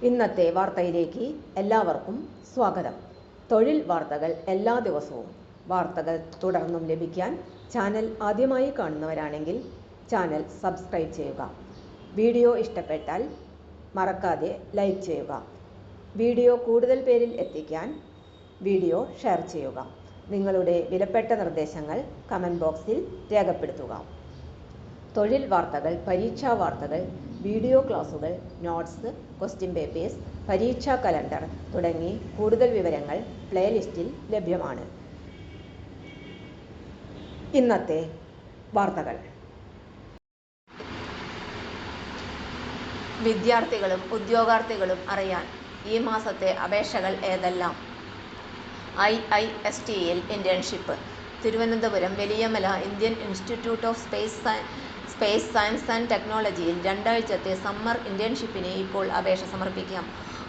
ഇന്നത്തെ വാർത്തയിലേക്ക് എല്ലാവർക്കും സ്വാഗതം. തൊഴിൽ വാർത്തകൾ എല്ലാ ദിവസവും വാർത്തകൾ തുടർന്നും ലഭിക്കാൻ ചാനൽ ആദ്യമായി കാണുന്നവരാണെങ്കിൽ ചാനൽ സബ്സ്ക്രൈബ് ചെയ്യുക. വീഡിയോ ഇഷ്ടപ്പെട്ടാൽ മറക്കാതെ ലൈക്ക് ചെയ്യുക. വീഡിയോ കൂടുതൽ പേരിൽ എത്തിക്കാൻ വീഡിയോ ഷെയർ ചെയ്യുക. നിങ്ങളുടെ വിലപ്പെട്ട നിർദ്ദേശങ്ങൾ കമൻറ്റ് ബോക്സിൽ രേഖപ്പെടുത്തുക. തൊഴിൽ വാർത്തകൾ, പരീക്ഷാ വാർത്തകൾ, വീഡിയോ ക്ലാസുകൾ, നോട്ട്സ്, ക്വസ്റ്റ്യൻ പേപ്പേഴ്സ്, പരീക്ഷാ കലണ്ടർ തുടങ്ങി കൂടുതൽ വിവരങ്ങൾ പ്ലേലിസ്റ്റിൽ ലഭ്യമാണ്. ഇന്നത്തെ വാർത്തകൾ. വിദ്യാർത്ഥികളും ഉദ്യോഗാർത്ഥികളും അറിയാൻ ഈ മാസത്തെ അപേക്ഷകൾ ഏതെല്ലാം? IISTയിൽ internship. Thiruvananthapuram Valiamala Indian institute of space science and ടെക്നോളജിയിൽ 2 ആഴ്ചത്തെ സമ്മർ ഇന്റേൺഷിപ്പിന് ഇപ്പോൾ അപേക്ഷ സമർപ്പിക്കാം.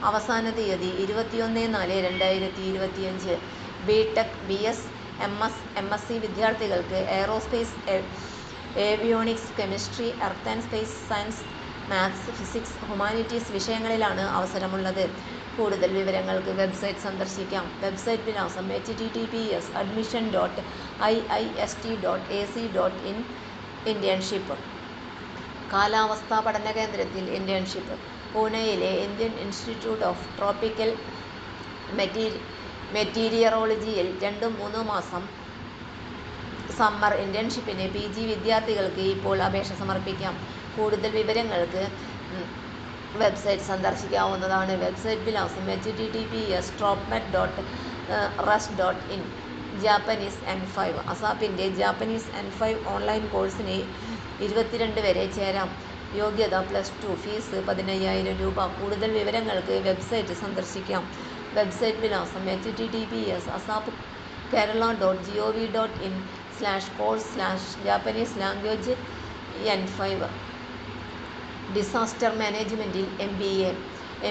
അവസാന തീയതി 21/4/2025. BTech, BS, MS, MSc വിദ്യാർത്ഥികൾക്ക് aerospace, avionics, chemistry, earth and space science, maths, physics, humanities വിഷയങ്ങളിലാണ് അവസരമുള്ളത്. കൂടുതൽ വിവരങ്ങൾക്ക് വെബ്സൈറ്റ് സന്ദർശിക്കാം. വെബ്സൈറ്റ് വിലാസം https://admission.iist.ac.in. ഇന്റേൺഷിപ്പ്. കാലാവസ്ഥാ പഠന കേന്ദ്രത്തിൽ ഇന്റേൺഷിപ്പ്. പൂനെയിലെ ഇന്ത്യൻ ഇൻസ്റ്റിറ്റ്യൂട്ട് ഓഫ് ട്രോപ്പിക്കൽ മെറ്റീരിയറോളജിയിൽ 2-3 മാസം സമ്മർ ഇന്റേൺഷിപ്പിന് PG വിദ്യാർത്ഥികൾക്ക് ഇപ്പോൾ അപേക്ഷ സമർപ്പിക്കാം. കൂടുതൽ വിവരങ്ങൾക്ക് വെബ്സൈറ്റ് സന്ദർശിക്കാവുന്നതാണ്. വെബ്സൈറ്റ് വിലാസം https://tropmet.rus.in. Japanese N5. അസാപ്പിൻ്റെ Japanese N5 online കോഴ്സിന് 22 വരെ ചേരാം. യോഗ്യത +2. ഫീസ് 15,000 രൂപ. കൂടുതൽ വിവരങ്ങൾക്ക് വെബ്സൈറ്റ് സന്ദർശിക്കാം. വെബ്സൈറ്റ് വിലാസം https://kerala.gov.in/course/Japanese language N5. ഡിസാസ്റ്റർ മാനേജ്മെൻറ്റിൽ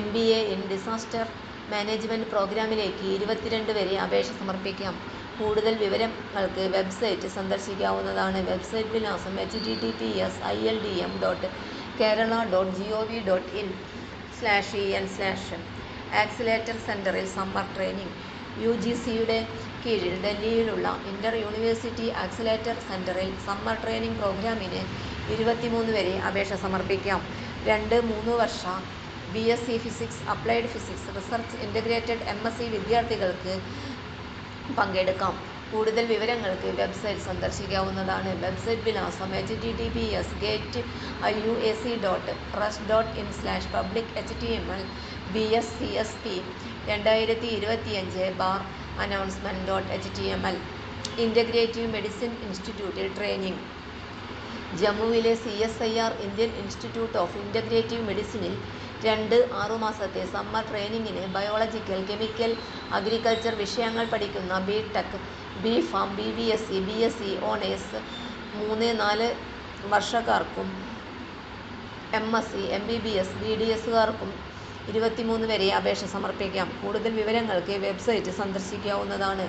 MBA ഇൻ ഡിസാസ്റ്റർ മാനേജ്മെൻറ്റ് പ്രോഗ്രാമിലേക്ക് 22 വരെ അപേക്ഷ സമർപ്പിക്കാം. കൂടുതൽ വിവരങ്ങൾക്ക് വെബ്സൈറ്റ് സന്ദർശിക്കാവുന്നതാണ്. വെബ്സൈറ്റ് വിലാസം https://ildsm.kerala.gov.in/en/. ആക്സിലേറ്റർ സെൻറ്ററിൽ സമ്മർ ട്രെയിനിങ്. UGCയുടെ കീഴിൽ ഡൽഹിയിലുള്ള ഇന്റർ യൂണിവേഴ്സിറ്റി ആക്സിലേറ്റർ സെൻറ്ററിൽ സമ്മർ ട്രെയിനിങ് പ്രോഗ്രാമിന് 23 വരെ അപേക്ഷ സമർപ്പിക്കാം. 2-3 വർഷ BSc physics, applied physics, research integrated MSc വിദ്യാർത്ഥികൾക്ക് പങ്കെടുക്കാം. കൂടുതൽ വിവരങ്ങൾക്ക് വെബ്സൈറ്റ് സന്ദർശിക്കാവുന്നതാണ്. വെബ്സൈറ്റ് വിലാസം https://get.iuac.rus.in/public/html. BScsP 2025/announcement.html. Integrative medicine ഇൻസ്റ്റിറ്റ്യൂട്ടിൽ ട്രെയിനിങ്. ജമ്മുവിലെ CSIR Indian institute of integrative മെഡിസിനിൽ 2-6 മാസത്തെ സമ്മർ ട്രെയിനിങ്ങിന് ബയോളജിക്കൽ, കെമിക്കൽ, അഗ്രികൾച്ചർ വിഷയങ്ങൾ പഠിക്കുന്ന BTech, BPharm, BBSc, BSc honours 3-4 വർഷക്കാർക്കും MSc, MBBS, BDSകാർക്കും 23 വരെ അപേക്ഷ സമർപ്പിക്കാം. കൂടുതൽ വിവരങ്ങൾക്ക് വെബ്സൈറ്റ് സന്ദർശിക്കാവുന്നതാണ്.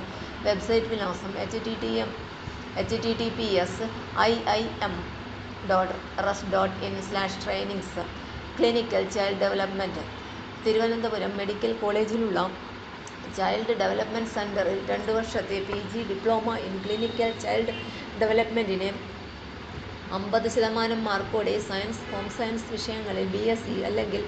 വെബ്സൈറ്റ് വിലാസം https://iim.rus.in/trainings. Clinical child development. Thiruvananthapuram medical കോളേജിലുള്ള ചൈൽഡ് ഡെവലപ്മെൻറ്റ് സെൻറ്ററിൽ 2 വർഷത്തെ PG diploma in clinical child ഡെവലപ്മെൻറ്റിന് 50% മാർക്കോടെ സയൻസ്, ഹോം സയൻസ് വിഷയങ്ങളിൽ BSc അല്ലെങ്കിൽ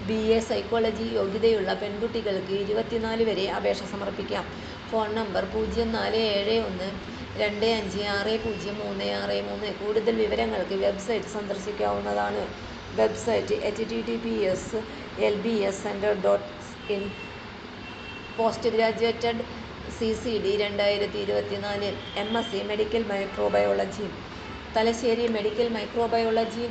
BA സൈക്കോളജി യോഗ്യതയുള്ള പെൺകുട്ടികൾക്ക് 24 വരെ അപേക്ഷ സമർപ്പിക്കാം. Phone number 0471256033. കൂടുതൽ വിവരങ്ങൾക്ക് വെബ്സൈറ്റ് സന്ദർശിക്കാവുന്നതാണ്. Website https://lbscenter.in. Post graduated CCD 2024. MSc medical microbiology. Thalassery medical microbiology.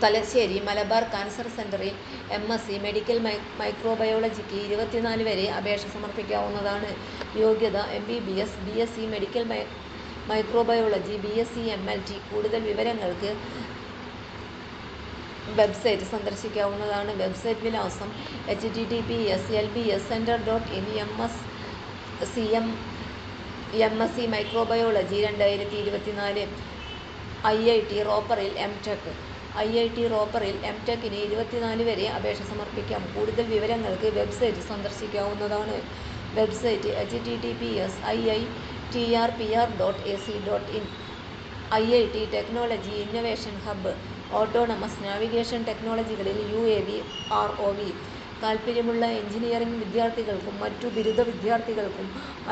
Thalassery Malabar cancer സെൻ്ററിൽ MSc മെഡിക്കൽ മൈക്രോബയോളജിക്ക് 24 വരെ അപേക്ഷ സമർപ്പിക്കാവുന്നതാണ്. യോഗ്യത MBBS, BSc medical microbiology, BSc MLT. കൂടുതൽ വിവരങ്ങൾക്ക് വെബ്സൈറ്റ് സന്ദർശിക്കാവുന്നതാണ്. വെബ്സൈറ്റ് വിലാസം https://lbscenter.in. MSc microbiology 2024. IIT റോപ്പറിൽ MTech. IIT റോപ്പറിൽ M.Tech-ന് 24 വരെ അപേക്ഷ സമർപ്പിക്കാം. കൂടുതൽ വിവരങ്ങൾക്ക് വെബ്സൈറ്റ് സന്ദർശിക്കാവുന്നതാണ്. Website https://iitrpr.ac.in. IIT technology innovation ഹബ്ബ്. ഓട്ടോണമസ് നാവിഗേഷൻ ടെക്നോളജികളിൽ UAV, ROV. താൽപ്പര്യമുള്ള എഞ്ചിനീയറിംഗ് വിദ്യാർത്ഥികൾക്കും മറ്റു ബിരുദ വിദ്യാർത്ഥികൾക്കും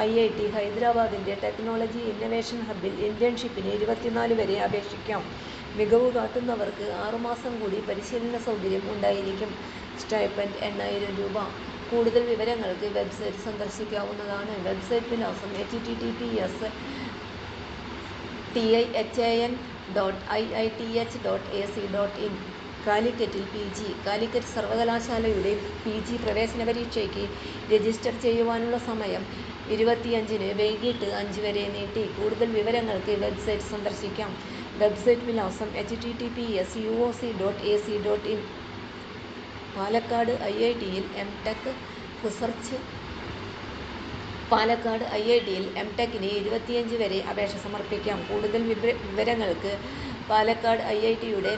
IIT ഹൈദരാബാദിൻ്റെ ടെക്നോളജി ഇന്നൊവേഷൻ ഹബ്ബിൽ ഇന്റേൺഷിപ്പിന് 24 വരെ അപേക്ഷിക്കാം. മികവ് കാട്ടുന്നവർക്ക് 6 മാസം കൂടി പരിശീലന സൗകര്യം ഉണ്ടായിരിക്കും. സ്റ്റൈപ്പൻഡ് 8000 രൂപ. കൂടുതൽ വിവരങ്ങൾക്ക് വെബ്സൈറ്റ് സന്ദർശിക്കാവുന്നതാണ്. വെബ്സൈറ്റ് വിലാസം https://tihan.iith.ac.in. കാലിക്കറ്റിൽ PG. കാലിക്കറ്റ് സർവകലാശാലയുടെ PG പ്രവേശന പരീക്ഷയ്ക്ക് രജിസ്റ്റർ ചെയ്യുവാനുള്ള സമയം 25-ന് വൈകിട്ട് 5 വരെ നീട്ടി. കൂടുതൽ വിവരങ്ങൾക്ക് വെബ്സൈറ്റ് സന്ദർശിക്കാം. വെബ്സൈറ്റ് വിലാസം https://uoc.ac.in. പാലക്കാട് IIT-യിൽ M.Tech-ന് 25 വരെ അപേക്ഷ സമർപ്പിക്കാം. കൂടുതൽ വിവരങ്ങൾക്ക് പാലക്കാട് IIT-യുടെ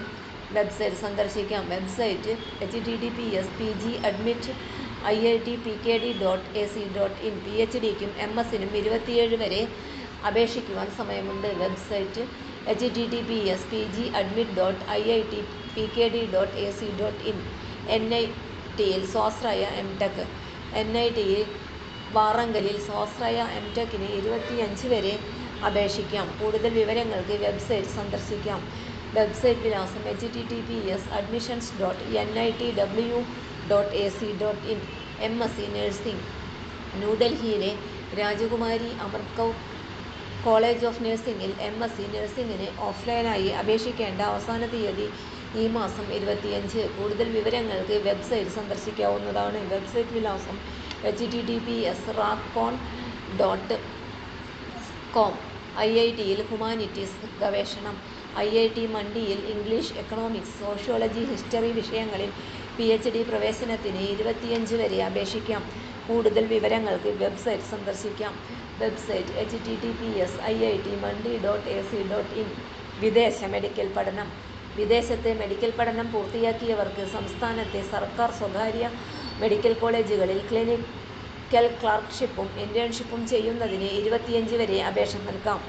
വെബ്സൈറ്റ് സന്ദർശിക്കാം. Website https://pg@iitpkd.ac.in. PhD-ക്കും MS-നും 27 വരെ അപേക്ഷിക്കുവാൻ സമയമുണ്ട്. Website https://pg@iitpkd.ac.in. NIT-യിൽ സ്വാശ്രയ M.Tech. NIT വാറങ്കലിൽ സ്വാശ്രയ M.Tech-ന് 25 വരെ അപേക്ഷിക്കാം. കൂടുതൽ വിവരങ്ങൾക്ക് വെബ്സൈറ്റ് സന്ദർശിക്കാം. വെബ്സൈറ്റ് വിലാസം https://admissions.nitw.ac.in. MSc nursing. ന്യൂഡൽഹിയിലെ രാജകുമാരി അമൃത് കൗർ കോളേജ് ഓഫ് നഴ്സിംഗിൽ MSc നഴ്സിംഗിന് ഓഫ്ലൈനായി അപേക്ഷിക്കേണ്ട അവസാന തീയതി ഈ മാസം 25. കൂടുതൽ വിവരങ്ങൾക്ക് വെബ്സൈറ്റ് സന്ദർശിക്കാവുന്നതാണ്. വെബ്സൈറ്റ് വിലാസം https://racon.com. IIT-യിൽ ഹ്യൂമാനിറ്റീസ് ഗവേഷണം. IIT മണ്ടിയിൽ ഇംഗ്ലീഷ്, എക്കണോമിക്സ്, സോഷ്യോളജി, ഹിസ്റ്ററി വിഷയങ്ങളിൽ PhD പ്രവേശനത്തിന് 25 വരെ അപേക്ഷിക്കാം. കൂടുതൽ വിവരങ്ങൾക്ക് വെബ്സൈറ്റ് സന്ദർശിക്കാം. Website https://iitmandi.ac.in. വിദേശ മെഡിക്കൽ പഠനം. വിദേശത്തെ മെഡിക്കൽ പഠനം പൂർത്തിയാക്കിയവർക്ക് സംസ്ഥാനത്തെ സർക്കാർ, സ്വകാര്യ മെഡിക്കൽ കോളേജുകളിൽ ക്ലിനിക്കൽ ക്ലർക്ക്ഷിപ്പും ഇന്റേൺഷിപ്പും ചെയ്യുന്നതിന് 25 വരെ അപേക്ഷ നൽകാം.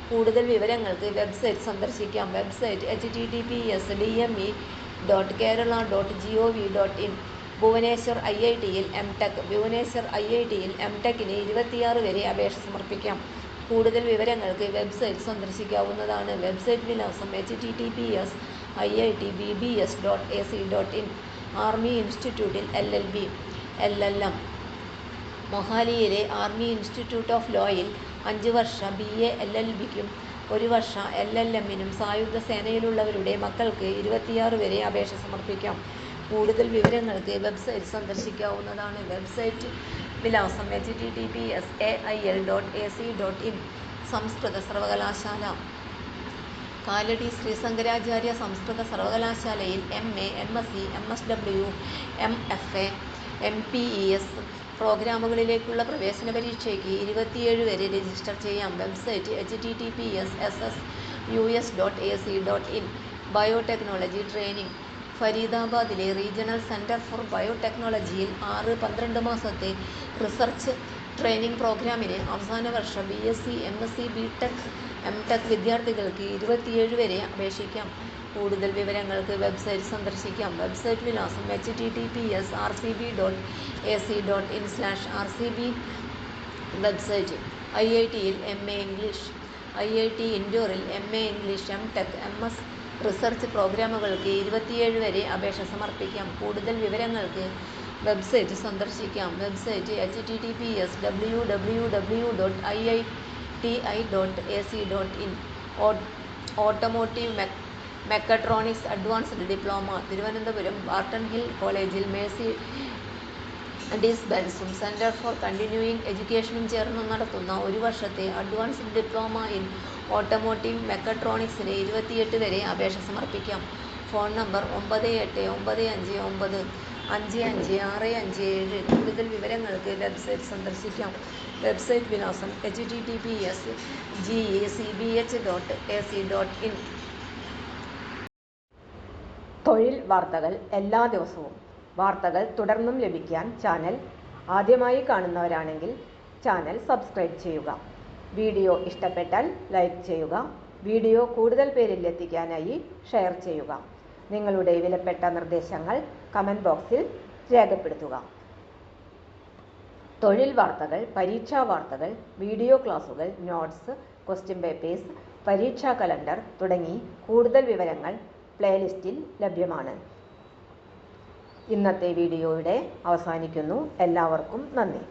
കൂടുതൽ വിവരങ്ങൾക്ക് വെബ്സൈറ്റ് സന്ദർശിക്കാം. Website https://dme.kerala.gov.in. ഭുവനേശ്വർ IIT-യിൽ M.Tech. ഭുവനേശ്വർ IIT-യിൽ M.Tech-ന് 26 വരെ അപേക്ഷ സമർപ്പിക്കാം. കൂടുതൽ വിവരങ്ങൾക്ക് വെബ്സൈറ്റ് സന്ദർശിക്കാവുന്നതാണ്. വെബ്സൈറ്റ് വിലാസം https://iitbbs.ac.in. ആർമി ഇൻസ്റ്റിറ്റ്യൂട്ടിൽ LLM. മൊഹാലിയിലെ ആർമി ഇൻസ്റ്റിറ്റ്യൂട്ട് ഓഫ് ലോയിൽ 5 വർഷ BA LLBക്കും 1 വർഷ LLM-നും സായുധ സേനയിലുള്ളവരുടെ മക്കൾക്ക് 26 വരെ അപേക്ഷ സമർപ്പിക്കാം. കൂടുതൽ വിവരങ്ങൾക്ക് വെബ്സൈറ്റ് സന്ദർശിക്കാവുന്നതാണ്. വെബ്സൈറ്റ് വിലാസം https://ail.ac.in. സംസ്കൃത സർവകലാശാല. കാലടി ശ്രീ ശങ്കരാചാര്യ സംസ്കൃത സർവകലാശാലയിൽ MA, MSc, MSW, MFA, MPES പ്രോഗ്രാമുകളിലേക്കുള്ള പ്രവേശന പരീക്ഷയ്ക്ക് 27 വരെ രജിസ്റ്റർ ചെയ്യാം. Website https://ss.us.ac.in. Biotechnology training. ഫരീദാബാദിലെ റീജിയണൽ സെന്റർ ഫോർ ബയോടെക്നോളജിയിൽ 6-12 മാസത്തെ റിസർച്ച് ട്രെയിനിംഗ് പ്രോഗ്രാമിന് അവസാന വർഷ BSc, MSc, BTech, M.Tech വിദ്യാർത്ഥികൾക്ക് 27 വരെ അപേക്ഷിക്കാം. കൂടുതൽ വിവരങ്ങൾക്ക് വെബ്സൈറ്റ് സന്ദർശിക്കാം. വെബ്സൈറ്റ് വിലാസം https://rcb.ac.in/rcb. വെബ്സൈറ്റ് IIT-യിൽ MA ഇംഗ്ലീഷ്. IIT ഇൻഡോറിൽ MA English, M.Tech, MS research പ്രോഗ്രാമുകൾക്ക് 27 വരെ അപേക്ഷ സമർപ്പിക്കാം. കൂടുതൽ വിവരങ്ങൾക്ക് വെബ്സൈറ്റ് സന്ദർശിക്കാം. Website https://www.iiti.ac.in. Automotive mechatronics advanced diploma. Thiruvananthapuram Barton hill കോളേജിൽ മെഴ്സിഡീസ് ബെൻസും സെന്റർ ഫോർ കണ്ടിന്യൂയിങ് എഡ്യൂക്കേഷനും ചേർന്ന് നടത്തുന്ന 1 വർഷത്തെ അഡ്വാൻസ്ഡ് ഡിപ്ലോമ ഇൻ ഓട്ടോമോട്ടീവ് മെക്കട്രോണിക്സിന് 28 വരെ അപേക്ഷ സമർപ്പിക്കാം. Phone number 9895955657. കൂടുതൽ വിവരങ്ങൾക്ക് വെബ്സൈറ്റ് സന്ദർശിക്കാം. വെബ്സൈറ്റ് വിലാസം https://gecbh.ac.in. തൊഴിൽ വാർത്തകൾ എല്ലാ ദിവസവും. വാർത്തകൾ തുടർന്നും ലഭിക്കാൻ ചാനൽ ആദ്യമായി കാണുന്നവരാണെങ്കിൽ ചാനൽ സബ്സ്ക്രൈബ് ചെയ്യുക. വീഡിയോ ഇഷ്ടപ്പെട്ടാൽ ലൈക്ക് ചെയ്യുക. വീഡിയോ കൂടുതൽ പേരിൽ എത്തിക്കാനായി ഷെയർ ചെയ്യുക. നിങ്ങളുടെ വിലപ്പെട്ട നിർദ്ദേശങ്ങൾ കമൻറ്റ് ബോക്സിൽ രേഖപ്പെടുത്തുക. തൊഴിൽ വാർത്തകൾ, പരീക്ഷാ വാർത്തകൾ, വീഡിയോ ക്ലാസുകൾ, നോട്ട്സ്, ക്വസ്റ്റ്യൻ പേപ്പേഴ്സ്, പരീക്ഷാ കലണ്ടർ തുടങ്ങി കൂടുതൽ വിവരങ്ങൾ പ്ലേലിസ്റ്റിൽ ലഭ്യമാണ്. ഇന്നത്തെ വീഡിയോ ഇവിടെ അവസാനിക്കുന്നു. എല്ലാവർക്കും നന്ദി.